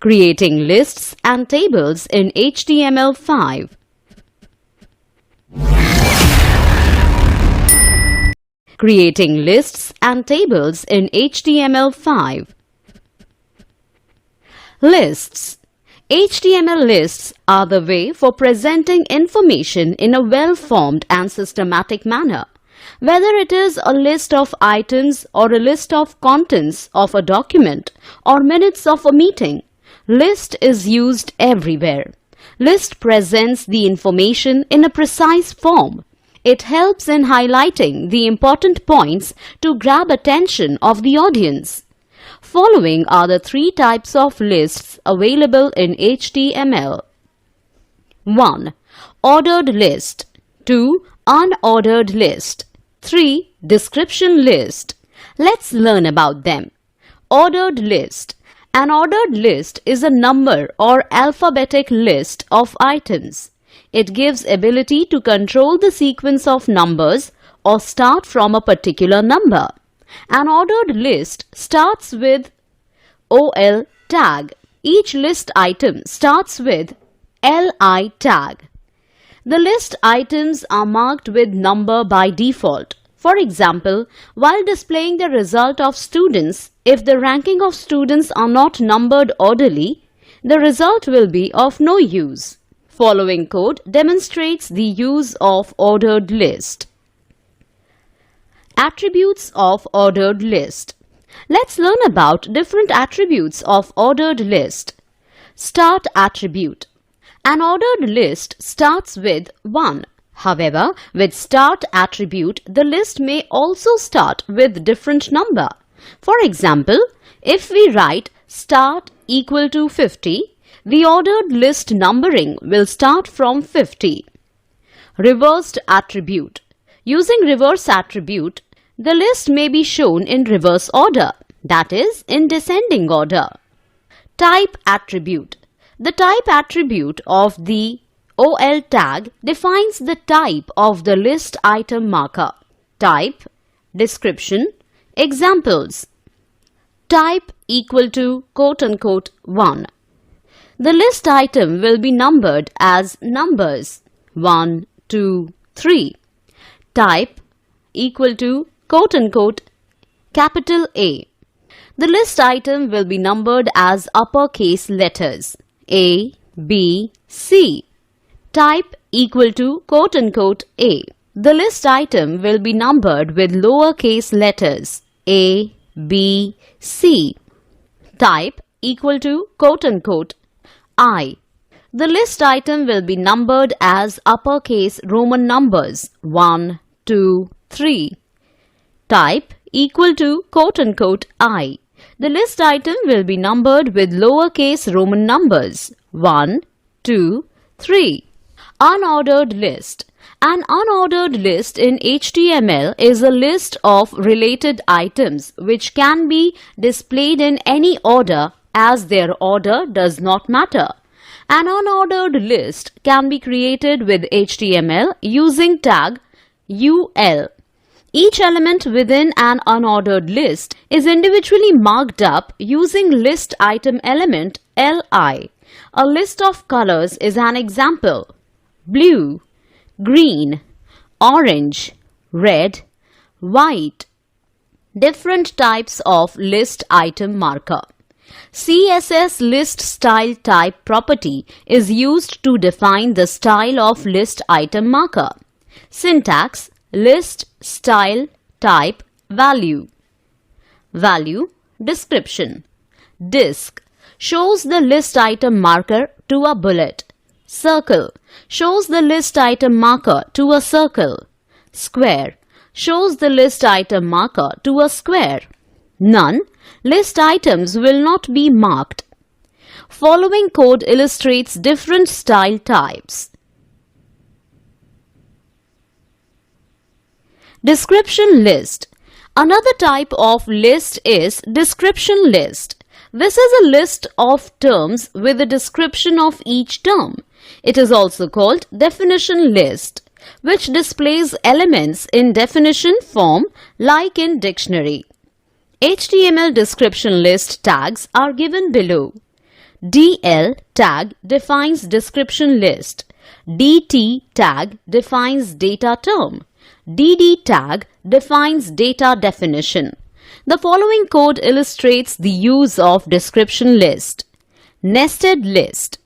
Creating lists and tables in HTML5. Creating lists and tables in HTML5. Lists. HTML lists are the way for presenting information in a well-formed and systematic manner. Whether it is a list of items or a list of contents of a document or minutes of a meeting, list is used everywhere. List presents the information in a precise form. It helps in highlighting the important points to grab attention of the audience. Following are the three types of lists available in HTML. 1. Ordered list. 2. Unordered list. 3. Description list. Let's learn about them. Ordered list. An ordered list is a number or alphabetic list of items. It gives ability to control the sequence of numbers or start from a particular number. An ordered list starts with OL tag. Each list item starts with LI tag. The list items are marked with number by default. For example, while displaying the result of students, if the ranking of students are not numbered orderly, the result will be of no use. Following code demonstrates the use of ordered list. Attributes of ordered list. Let's learn about different attributes of ordered list. Start attribute. An ordered list starts with 1. However, with start attribute, the list may also start with different number. For example, if we write start equal to 50, the ordered list numbering will start from 50. Reversed attribute. Using reverse attribute, the list may be shown in reverse order, that is, in descending order. Type attribute. The type attribute of the OL tag defines the type of the list item marker. Type, description, examples. Type equal to quote-unquote 1. The list item will be numbered as numbers 1, 2, 3. Type equal to quote-unquote capital A. The list item will be numbered as uppercase letters A, B, C. Type equal to quote-unquote A. The list item will be numbered with lowercase letters A, B, C. Type equal to quote-unquote I. The list item will be numbered as uppercase Roman numbers 1, 2, 3. Type equal to quote-unquote I. The list item will be numbered with lowercase Roman numbers 1, 2, 3. Unordered list. An unordered list in HTML is a list of related items which can be displayed in any order as their order does not matter. An unordered list can be created with HTML using tag UL. Each element within an unordered list is individually marked up using list item element LI. A list of colors is an example. Blue, green, orange, red, white. Different types of list item marker. CSS list style type property is used to define the style of list item marker. Syntax list style type value. Value description. Disk shows the list item marker to a bullet. Circle shows the list item marker to a circle. Square shows the list item marker to a square. None list items will not be marked. Following code illustrates different style types. Description list. Another type of list is description list. This is a list of terms with a description of each term. It is also called definition list, which displays elements in definition form like in dictionary. HTML description list tags are given below. DL tag defines description list. DT tag defines data term. DD tag defines data definition. The following code illustrates the use of description list. Nested list.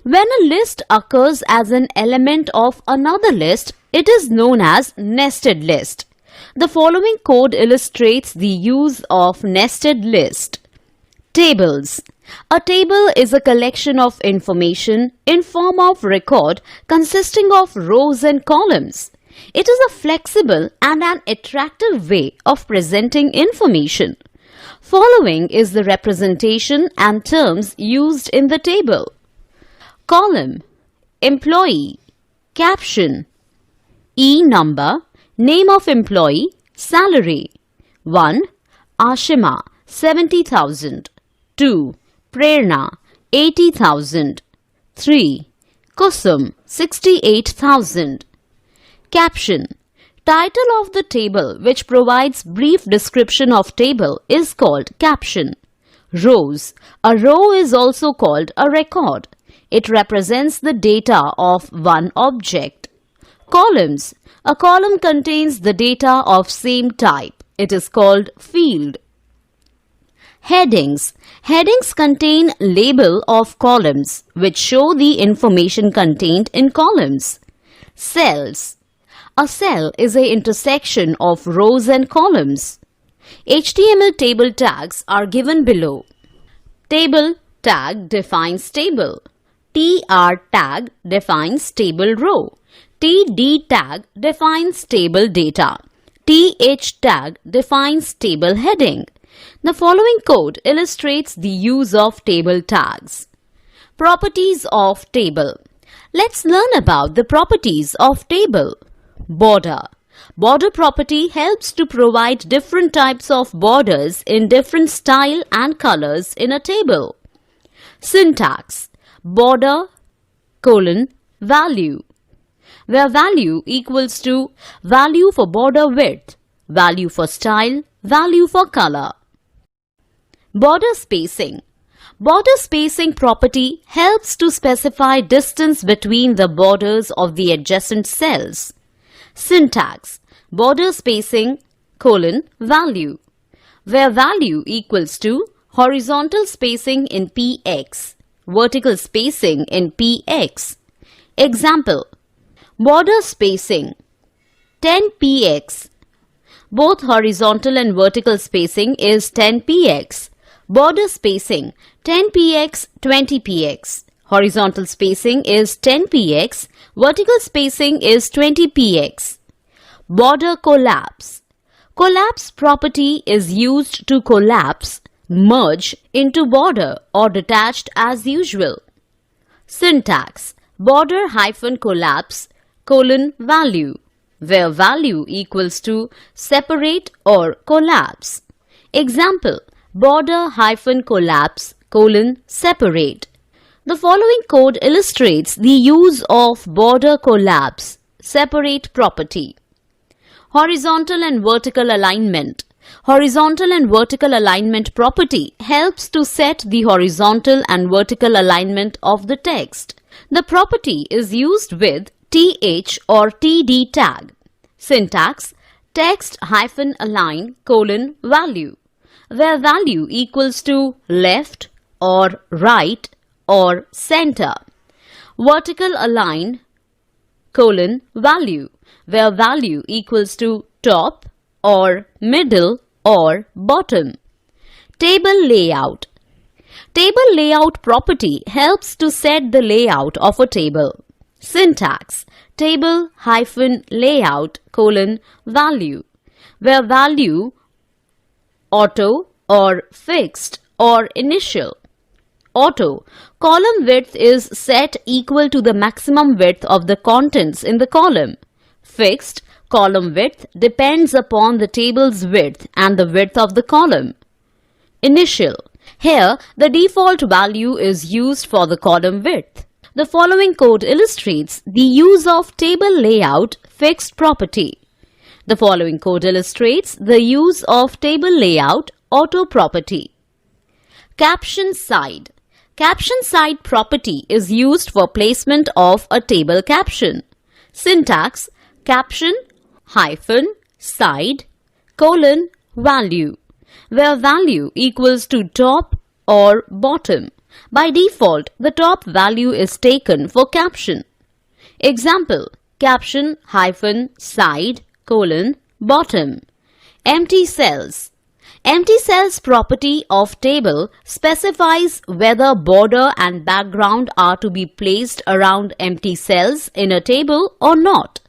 When a list occurs as an element of another list, it is known as nested list. The following code illustrates the use of nested list. Tables. A table is a collection of information in form of record consisting of rows and columns. It is a flexible and an attractive way of presenting information. Following is the representation and terms used in the table. Column, employee, caption, E-number, name of employee, salary. 1. Ashima, 70,000. 2. Prerna, 80,000. 3. Kusum, 68,000. Caption. Title of the table which provides brief description of table is called caption. Rows. A row is also called a record. It represents the data of one object. Columns. A column contains the data of same type. It is called field. Headings. Headings contain label of columns which show the information contained in columns. Cells. A cell is an intersection of rows and columns. HTML table tags are given below. Table tag defines table. TR tag defines table row. TD tag defines table data. TH tag defines table heading. The following code illustrates the use of table tags. Properties of table. Let's learn about the properties of table. Border. Border property helps to provide different types of borders in different style and colors in a table. Syntax. Border, value, where value equals to value for border width, value for style, value for color. Border spacing. Border spacing property helps to specify distance between the borders of the adjacent cells. Syntax. Border spacing, value, where value equals to horizontal spacing in px, vertical spacing in px. Example. Border spacing 10 px. Both horizontal and vertical spacing is 10 px. Border spacing 10 px, 20 px. Horizontal spacing is 10 px. Vertical spacing is 20 px. Border collapse. Collapse property is used to collapse, merge into border or detached as usual. Syntax. Border collapse, value, where value equals to separate or collapse. Example. Border collapse, separate. The following code illustrates the use of border collapse, separate property. Horizontal and vertical alignment. Horizontal and vertical alignment property helps to set the horizontal and vertical alignment of the text. The property is used with TH or TD tag. Syntax. Text-align, value, where value equals to left or right or center. Vertical align, value, where value equals to top or middle or bottom. Table layout. Table layout property helps to set the layout of a table. Syntax. Table-layout, value, where value auto or fixed or initial. Auto. Column width is set equal to the maximum width of the contents in the column. Fixed. Column width depends upon the table's width and the width of the column. Initial. Here, the default value is used for the column width. The following code illustrates the use of table layout fixed property. The following code illustrates the use of table layout auto property. Caption side. Caption side property is used for placement of a table caption. Syntax: caption hyphen side colon value, where value equals to top or bottom. By default, the top value is taken for caption. Example: caption hyphen side colon bottom. Empty cells. Empty cells property of table specifies whether border and background are to be placed around empty cells in a table or not.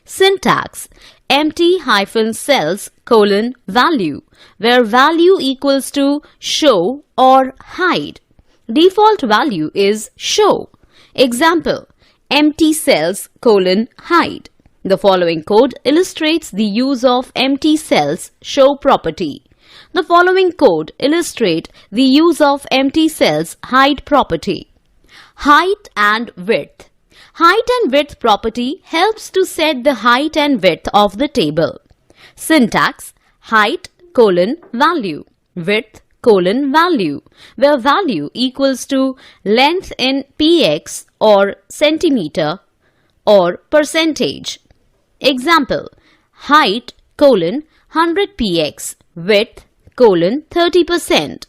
Syntax: empty hyphen cells colon value, where value equals to show or hide. Default value is show. Example: empty cells colon hide. The following code illustrates the use of empty cells show property. The following code illustrate the use of empty cells hide property. Height and width. Height and width property helps to set the height and width of the table. Syntax: height colon value, width colon value, where value equals to length in px or centimeter or percentage. Example: height colon 100 px, width colon 30%.